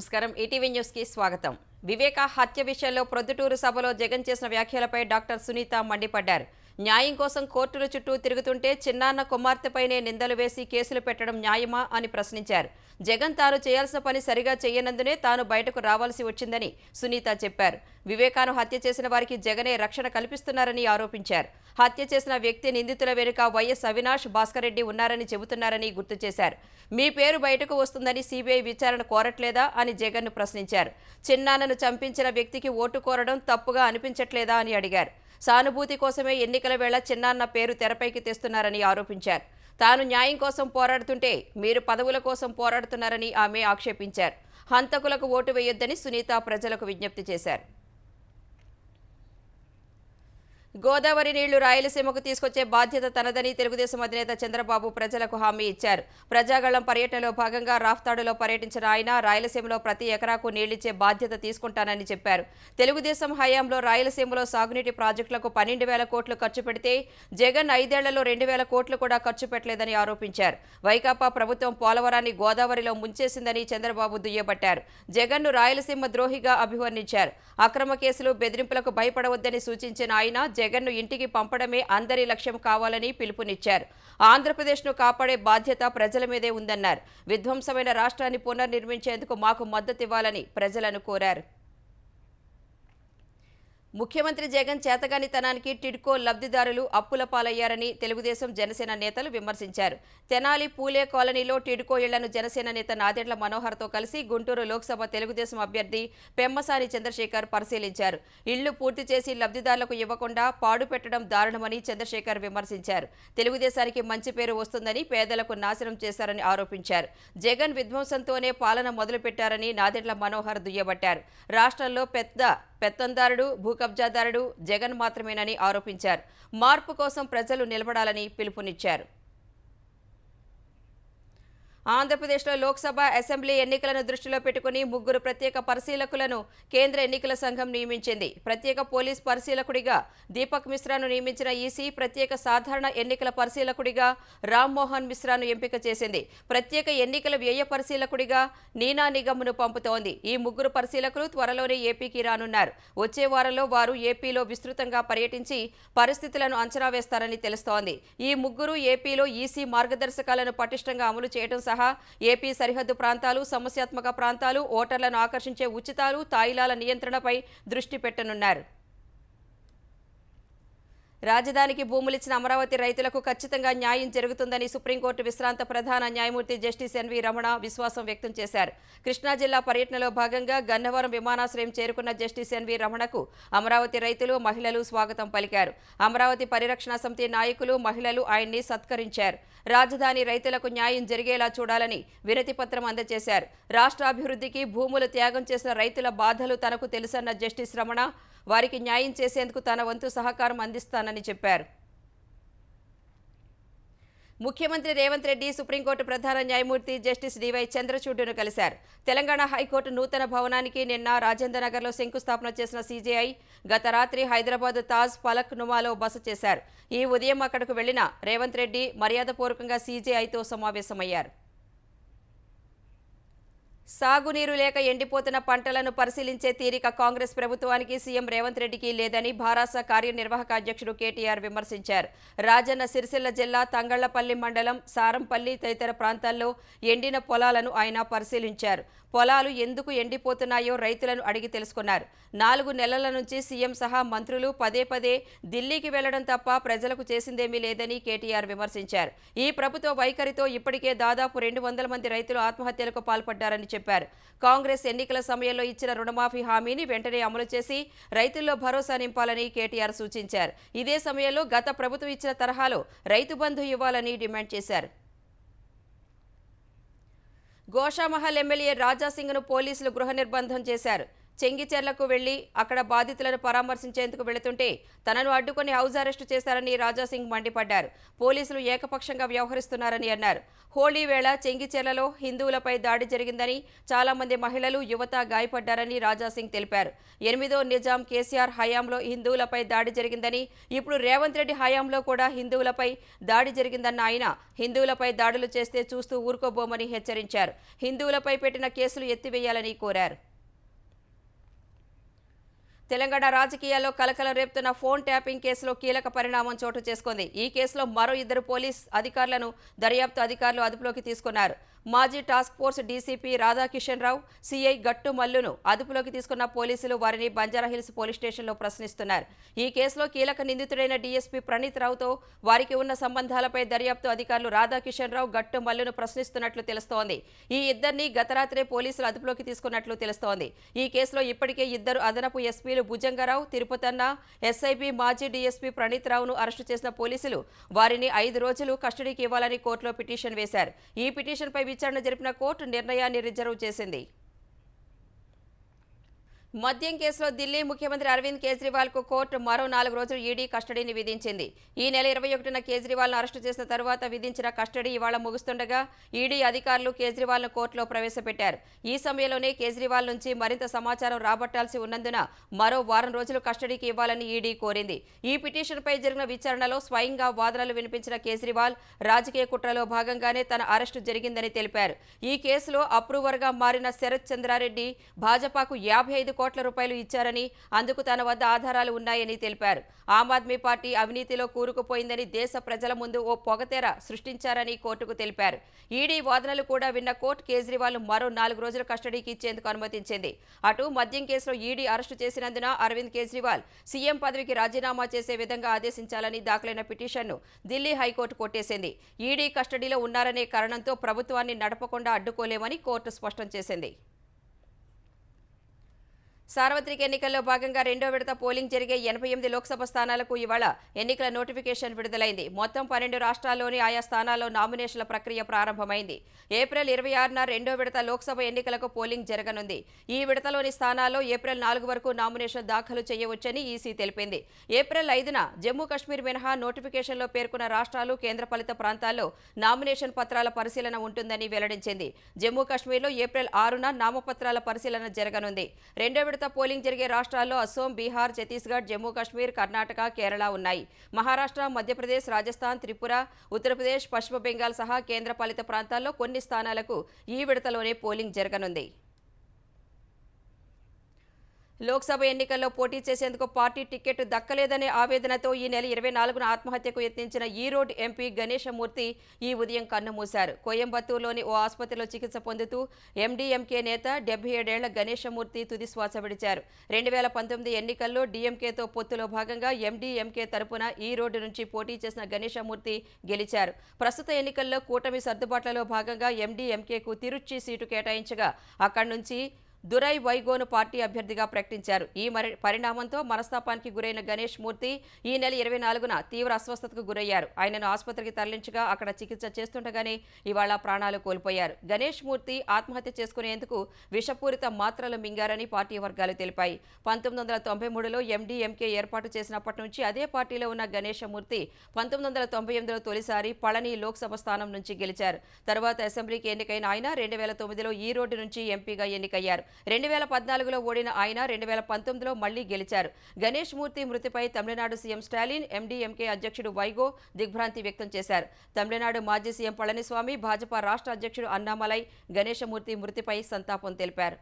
నమస్కారం ETV news కి స్వాగతం. వివేక హత్య విషయంలో ప్రొద్దుటూరు సభలో జగన్ చేసిన వ్యాఖ్యలపై డాక్టర్ సునీత మండిపడ్డారు. న్యాయం కోసం కోర్టుల చుట్టూ తిరుగుతుంటే చిన్నాన్న కుమార్తెపైనే నిందలు వేసి కేసులు పెట్టడం న్యాయమా అని ప్రశ్నించారు. జగన్ తాను చేయాల్సిన పని సరిగా చేయనందునే తాను బయటకు రావాల్సి వచ్చిందని సునీత చెప్పారు. వివేకాను హత్య చేసిన వారికి జగనే రక్షణ కల్పిస్తున్నారని ఆరోపించారు. హత్య చేసిన వ్యక్తి నిందితుల వెనుక వైఎస్ అవినాష్, భాస్కర్ రెడ్డి ఉన్నారని చెబుతున్నారని గుర్తు చేశారు. మీ పేరు బయటకు వస్తుందని సీబీఐ విచారణ కోరట్లేదా అని జగన్ను ప్రశ్నించారు. చిన్నాన్నను చంపించిన వ్యక్తికి ఓటు కోరడం తప్పుగా అనిపించట్లేదా అని అడిగారు. సానుభూతి కోసమే ఎన్నికల వేళ చిన్నాన్న పేరు తెరపైకి తెస్తున్నారని ఆరోపించారు. తాను న్యాయం కోసం పోరాడుతుంటే మీరు పదవుల కోసం పోరాడుతున్నారని ఆమె ఆక్షేపించారు. హంతకులకు ఓటు వేయొద్దని సునీత ప్రజలకు విజ్ఞప్తి చేశారు. గోదావరి నీళ్లు రాయలసీమకు తీసుకొచ్చే బాధ్యత తనదని తెలుగుదేశం అధినేత చంద్రబాబు ప్రజలకు హామీ ఇచ్చారు. ప్రజాగళం పర్యటనలో భాగంగా రాఫ్తాడులో పర్యటించిన ఆయన రాయలసీమలో ప్రతి ఎకరాకు నీళ్లిచ్చే బాధ్యత తీసుకుంటానని చెప్పారు. తెలుగుదేశం హయాంలో రాయలసీమలో సాగునీటి ప్రాజెక్టులకు 12,000 కోట్లు ఖర్చు పెడితే జగన్ 5 ఏళ్లలో 2,000 కోట్లు కూడా ఖర్చు పెట్టలేదని ఆరోపించారు. వైకాపా ప్రభుత్వం పోలవరాన్ని గోదావరిలో ముంచేసిందని చంద్రబాబు దుయ్యబట్టారు. జగన్ను రాయలసీమ ద్రోహిగా అభివర్ణించారు. అక్రమ కేసులు, బెదిరింపులకు భయపడవద్దని సూచించిన ఆయన జగన్ను ఇంటికి పంపడమే అందరి లక్ష్యం కావాలని పిలుపునిచ్చారు. ఆంధ్రప్రదేశ్ను కాపాడే బాధ్యత ప్రజల మీదే ఉందన్నారు. విధ్వంసమైన రాష్ట్రాన్ని పునర్నిర్మించేందుకు మాకు మద్దతివ్వాలని ప్రజలను కోరారు. ముఖ్యమంత్రి జగన్ చేతగానితనానికి టిడ్కో లబ్ధిదారులు అప్పుల పాలయ్యారని తెలుగుదేశం, జనసేన నేతలు విమర్శించారు. తెనాలి పూలే కాలనీలో టిడ్కో ఇళ్లను జనసేన నేత నాదెండ్ల మనోహర్తో కలిసి గుంటూరు లోక్సభ తెలుగుదేశం అభ్యర్థి పెమ్మసాని చంద్రశేఖర్ పరిశీలించారు. ఇళ్లు పూర్తి చేసి లబ్ధిదారులకు ఇవ్వకుండా పాడు పెట్టడం దారుణమని చంద్రశేఖర్ విమర్శించారు. తెలుగుదేశానికి మంచి పేరు వస్తుందని పేదలకు నాశనం చేశారని ఆరోపించారు. జగన్ విధ్వంసంతోనే పాలన మొదలుపెట్టారని నాదెండ్ల మనోహర్ దుయ్యబట్టారు. రాష్ట్రంలో పెత్తందారుడు, భూకబ్జాదారుడు జగన్ మాత్రమేనని ఆరోపించారు. మార్పు కోసం ప్రజలు నిలబడాలని పిలుపునిచ్చారు. ఆంధ్రప్రదేశ్లో లోక్సభ, అసెంబ్లీ ఎన్నికలను దృష్టిలో పెట్టుకుని 3 ప్రత్యేక పరిశీలకులను కేంద్ర ఎన్నికల సంఘం నియమించింది. ప్రత్యేక పోలీస్ పరిశీలకుడిగా దీపక్ మిశ్రాను నియమించిన ఈసీ ప్రత్యేక సాధారణ ఎన్నికల పరిశీలకుడిగా రామ్మోహన్ మిశ్రాను ఎంపిక చేసింది. ప్రత్యేక ఎన్నికల వ్యయ పరిశీలకుడిగా నీనా నిగమ్ను పంపుతోంది. ఈ 3 పరిశీలకులు త్వరలోనే ఏపీకి రానున్నారు. వచ్చే వారంలో వారు ఏపీలో విస్తృతంగా పర్యటించి పరిస్థితులను అంచనా వేస్తారని తెలుస్తోంది. ఈ 3 ఏపీలో ఈసీ మార్గదర్శకాలను పటిష్టంగా అమలు చేయడం సహా ఏపీ సరిహద్దు ప్రాంతాలు, సమస్యాత్మక ప్రాంతాలు, ఓటర్లను ఆకర్షించే ఉచితాలు, తాయిలాల నియంత్రణపై దృష్టి పెట్టనున్నారు. రాజధానికి భూములిచ్చిన అమరావతి రైతులకు ఖచ్చితంగా న్యాయం జరుగుతుందని సుప్రీంకోర్టు విశ్రాంత ప్రధాన న్యాయమూర్తి జస్టిస్ ఎన్వి రమణ విశ్వాసం వ్యక్తం చేశారు. కృష్ణా జిల్లా పర్యటనలో భాగంగా గన్నవరం విమానాశ్రయం చేరుకున్న జస్టిస్ ఎన్వి రమణకు అమరావతి రైతులు, మహిళలు స్వాగతం పలికారు. అమరావతి పరిరక్షణ సమితి నాయకులు, మహిళలు ఆయన్ని సత్కరించారు. రాజధాని రైతులకు న్యాయం జరిగేలా చూడాలని వినతి పత్రం అందజేశారు. రాష్ట్ర అభివృద్ధికి భూములు త్యాగం చేసిన రైతుల బాధలు తనకు తెలుసన్న జస్టిస్ రమణ వారికి న్యాయం చేసేందుకు తన వంతు సహకారం అందిస్తానని చెప్పారు. ముఖ్యమంత్రి రేవంత్ రెడ్డి సుప్రీంకోర్టు ప్రధాన న్యాయమూర్తి జస్టిస్ డివై చంద్రచూడ్ను కలిశారు. తెలంగాణ హైకోర్టు నూతన భవనానికి నిన్న రాజేంద్రనగర్లో శంకుస్థాపన చేసిన సీజేఐ గత రాత్రి హైదరాబాద్ తాజ్ ఫలక్ నుమాలో బస చేశారు. ఈ ఉదయం అక్కడకు వెళ్లిన రేవంత్ రెడ్డి మర్యాదపూర్వకంగా సీజేఐతో సమావేశమయ్యారు. సాగునీరు లేక ఎండిపోతున్న పంటలను పరిశీలించే తీరిక కాంగ్రెస్ ప్రభుత్వానికి, సీఎం రేవంత్ రెడ్డికి లేదని భారాస కార్యనిర్వాహక అధ్యక్షుడు కేటీఆర్ విమర్శించారు. రాజన్న సిరిసిల్ల జిల్లా తంగళ్లపల్లి మండలం సారంపల్లి తదితర ప్రాంతాల్లో ఎండిన పొలాలను ఆయన పరిశీలించారు. పొలాలు ఎందుకు ఎండిపోతున్నాయో రైతులను అడిగి తెలుసుకున్నారు. 4 నెలల నుంచి సీఎం సహా మంత్రులు పదే ఢిల్లీకి వెళ్లడం తప్ప ప్రజలకు చేసిందేమీ లేదని కేటీఆర్ విమర్శించారు. ఈ ప్రభుత్వ వైఖరితో ఇప్పటికే దాదాపు 200 మంది రైతులు ఆత్మహత్యలకు పాల్పడ్డారని చెప్పారు. కాంగ్రెస్ ఎన్నికల సమయంలో ఇచ్చిన రుణమాఫీ హామీని వెంటనే అమలు చేసి రైతుల్లో భరోసా నింపాలని కేటీఆర్ సూచించారు. ఇదే సమయంలో గత ప్రభుత్వం ఇచ్చిన తరహాలో రైతు బంధు ఇవ్వాలని డిమాండ్ చేశారు. గోషామహల్ ఎమ్మెల్యే రాజాసింగ్ను పోలీసులు గృహ నిర్బంధం చేశారు. చెంగిచెర్లకు వెళ్లి అక్కడ బాధితులను పరామర్శించేందుకు వెళుతుంటే తనను అడ్డుకొని హౌస్ అరెస్టు చేశారని రాజాసింగ్ మండిపడ్డారు. పోలీసులు ఏకపక్షంగా వ్యవహరిస్తున్నారని అన్నారు. హోళీ వేళ చెంగిచెర్లలో హిందువులపై దాడి జరిగిందని, చాలా మంది మహిళలు, యువత గాయపడ్డారని రాజాసింగ్ తెలిపారు. 8వ నిజాం కేసీఆర్ హయాంలో హిందువులపై దాడి జరిగిందని, ఇప్పుడు రేవంత్ రెడ్డి హయాంలో కూడా హిందువులపై దాడి జరిగిందన్న ఆయన హిందువులపై దాడులు చేస్తే చూస్తూ ఊరుకోబోమని హెచ్చరించారు. హిందువులపై పెట్టిన కేసులు ఎత్తివేయాలని కోరారు. తెలంగాణ రాజకీయాల్లో కలకలం రేపుతున్న ఫోన్ ట్యాపింగ్ కేసులో కీలక పరిణామం చోటు చేసుకుంది. ఈ కేసులో మరో 2 పోలీస్ అధికారులను దర్యాప్తు అధికారులు అదుపులోకి తీసుకున్నారు. మాజీ టాస్క్ ఫోర్స్ డీసీపీ రాధాకిషన్ రావు, సీఐ గట్టు మల్లును అదుపులోకి తీసుకున్న పోలీసులు వారిని బంజారాహిల్స్ పోలీస్ స్టేషన్లో ప్రశ్నిస్తున్నారు. ఈ కేసులో కీలక నిందితుడైన డీఎస్పీ ప్రణీత్ రావుతో వారికి ఉన్న సంబంధాలపై దర్యాప్తు అధికారులు రాధాకిషన్ రావు, గట్టు మల్లును ప్రశ్నిస్తున్నట్లు తెలుస్తోంది. ఈ ఇద్దరిని గత రాత్రే పోలీసులు అదుపులోకి తీసుకున్నట్లు తెలుస్తోంది. ఈ కేసులో ఇప్పటికే 2 అదనపు ఎస్పీలు భుజంగరావు, తిరుపతన్న, ఎస్ఐబి మాజీ డీఎస్పీ ప్రణీత్ రావును అరెస్టు చేసిన పోలీసులు వారిని 5 రోజులు కస్టడీకి ఇవ్వాలని కోర్టులో పిటిషన్ వేశారు. ఈ పిటిషన్పై విచారణ జరిపిన కోర్టు నిర్ణయాన్ని రిజర్వ్ చేసింది. మద్యం కేసులో ఢిల్లీ ముఖ్యమంత్రి అరవింద్ కేజ్రీవాల్కు కోర్టు మరో 4 రోజులు ఈడీ కస్టడీని విధించింది. ఈ నెల 21న కేజ్రీవాల్ను అరెస్టు చేసిన తర్వాత విధించిన కస్టడీ ఇవాళ ముగుస్తుండగా ఈడీ అధికారులు కేజ్రీవాల్ను కోర్టులో ప్రవేశపెట్టారు. ఈ సమయంలోనే కేజ్రీవాల్ నుంచి మరింత సమాచారం రాబట్టాల్సి ఉన్నందున మరో వారం రోజులు కస్టడీకి ఇవ్వాలని ఈడీ కోరింది. ఈ పిటిషన్పై జరిగిన విచారణలో స్వయంగా వాదనలు వినిపించిన కేజ్రీవాల్ రాజకీయ కుట్రలో భాగంగానే తన అరెస్టు జరిగిందని తెలిపారు. ఈ కేసులో అప్రూవర్గా మారిన శరత్ చంద్రారెడ్డి భాజపాకు 55 కోట్ల రూపాయలు ఇచ్చారని, అందుకు తన వద్ద ఆధారాలు ఉన్నాయని తెలిపారు. ఆమ్ ఆద్మీ పార్టీ అవినీతిలో కూరుకుపోయిందని దేశ ప్రజల ముందు ఓ పొగతెర సృష్టించారని కోర్టుకు తెలిపారు. ఈడీ వాదనలు కూడా విన్న కోర్టు కేజ్రీవాల్ను మరో 4 రోజులు కస్టడీకి ఇచ్చేందుకు అనుమతించింది. అటు మద్యం కేసులో ఈడీ అరెస్టు చేసినందున అరవింద్ కేజ్రీవాల్ సీఎం పదవికి రాజీనామా చేసే విధంగా ఆదేశించాలని దాఖలైన పిటిషన్ను ఢిల్లీ హైకోర్టు కొట్టేసింది. ఈడీ కస్టడీలో ఉన్నారనే కారణంతో ప్రభుత్వాన్ని నడపకుండా అడ్డుకోలేమని కోర్టు స్పష్టం చేసింది. సార్వత్రిక ఎన్నికల్లో భాగంగా 2వ విడత పోలింగ్ జరిగే 88 లోక్సభ స్థానాలకు ఇవాళ ఎన్నికల నోటిఫికేషన్ విడుదలైంది. మొత్తం 12 రాష్ట్రాల్లోని ఆయా స్థానాల్లో నామినేషన్ల ప్రక్రియ ప్రారంభమైంది. ఏప్రిల్ 26న 2వ విడత లోక్సభ ఎన్నికలకు పోలింగ్ జరగనుంది. ఈ విడతలోని స్థానాల్లో ఏప్రిల్ 4 వరకు నామినేషన్ దాఖలు చేయవచ్చని ఈసీ తెలిపింది. ఏప్రిల్ 5న జమ్మూ కశ్మీర్ మినహా నోటిఫికేషన్లో పేర్కొన్న రాష్ట్రాలు, కేంద్రపాలిత ప్రాంతాల్లో నామినేషన్ పత్రాల పరిశీలన ఉంటుందని వెల్లడించింది. జమ్మూ కశ్మీర్లో ఏప్రిల్ 6న నామపత్రాల పరిశీలన జరగనుంది. 2వ విడత పోలింగ్ జరిగే రాష్ట్రాల్లో అసోం, బీహార్, ఛత్తీస్గఢ్, జమ్మూ కశ్మీర్, కర్ణాటక, కేరళ ఉన్నాయి. మహారాష్ట్ర, మధ్యప్రదేశ్, రాజస్థాన్, త్రిపుర, ఉత్తరప్రదేశ్, పశ్చిమ బెంగాల్ సహా కేంద్రపాలిత ప్రాంతాల్లో కొన్ని స్థానాలకు ఈ విడతలోనే పోలింగ్ జరగనుంది. లోక్సభ ఎన్నికల్లో పోటీ చేసేందుకు పార్టీ టికెట్ దక్కలేదనే ఆవేదనతో ఈ నెల 24న ఆత్మహత్యకు యత్నించిన ఈరోడ్ ఎంపీ గణేశమూర్తి ఈ ఉదయం కన్నుమూశారు. కోయంబత్తూరులోని ఓ ఆసుపత్రిలో చికిత్స పొందుతూ ఎండీఎంకే నేత 77 ఏళ్ల గణేశమూర్తి తుది శ్వాస విడిచారు. 2019 ఎన్నికల్లో డీఎంకేతో పొత్తులో భాగంగా ఎండీఎంకే తరపున ఈరోడ్ నుంచి పోటీ చేసిన గణేశమూర్తి గెలిచారు. ప్రస్తుత ఎన్నికల్లో కూటమి సర్దుబాట్లలో భాగంగా ఎండీఎంకేకు తిరుచి సీటు కేటాయించగా అక్కడి నుంచి దురై వైగోను పార్టీ అభ్యర్థిగా ప్రకటించారు. ఈ పరిణామంతో మనస్తాపానికి గురైన గణేష్ మూర్తి ఈ నెల 24న తీవ్ర అస్వస్థతకు గురయ్యారు. ఆయనను ఆసుపత్రికి తరలించగా అక్కడ చికిత్స చేస్తుండగానే ఇవాళ ప్రాణాలు కోల్పోయారు. గణేష్ మూర్తి ఆత్మహత్య చేసుకునేందుకు విషపూరిత మాత్రలు మింగారని పార్టీ వర్గాలు తెలిపాయి. 1993లో ఎండీఎంకే ఏర్పాటు చేసినప్పటి నుంచి అదే పార్టీలో ఉన్న గణేశమూర్తి 1998లో తొలిసారి పళని లోక్సభ స్థానం నుంచి గెలిచారు. తర్వాత అసెంబ్లీకి ఎన్నికైన ఆయన 2009లో ఈ రోడ్డు నుంచి ఎంపీగా ఎన్నికయ్యారు. 2014లో ఓడిన ఆయన 2019లో మళ్లీ గెలిచారు. గణేష్ మూర్తి మృతిపై తమిళనాడు సీఎం స్టాలిన్, ఎండీఎంకే అధ్యక్షుడు వైగో దిగ్భ్రాంతి వ్యక్తం చేశారు. తమిళనాడు మాజీ సీఎం పళనిస్వామి, భాజపా రాష్ట్ర అధ్యక్షుడు అన్నామలై గణేశమూర్తి మృతిపై సంతాపం తెలిపారు.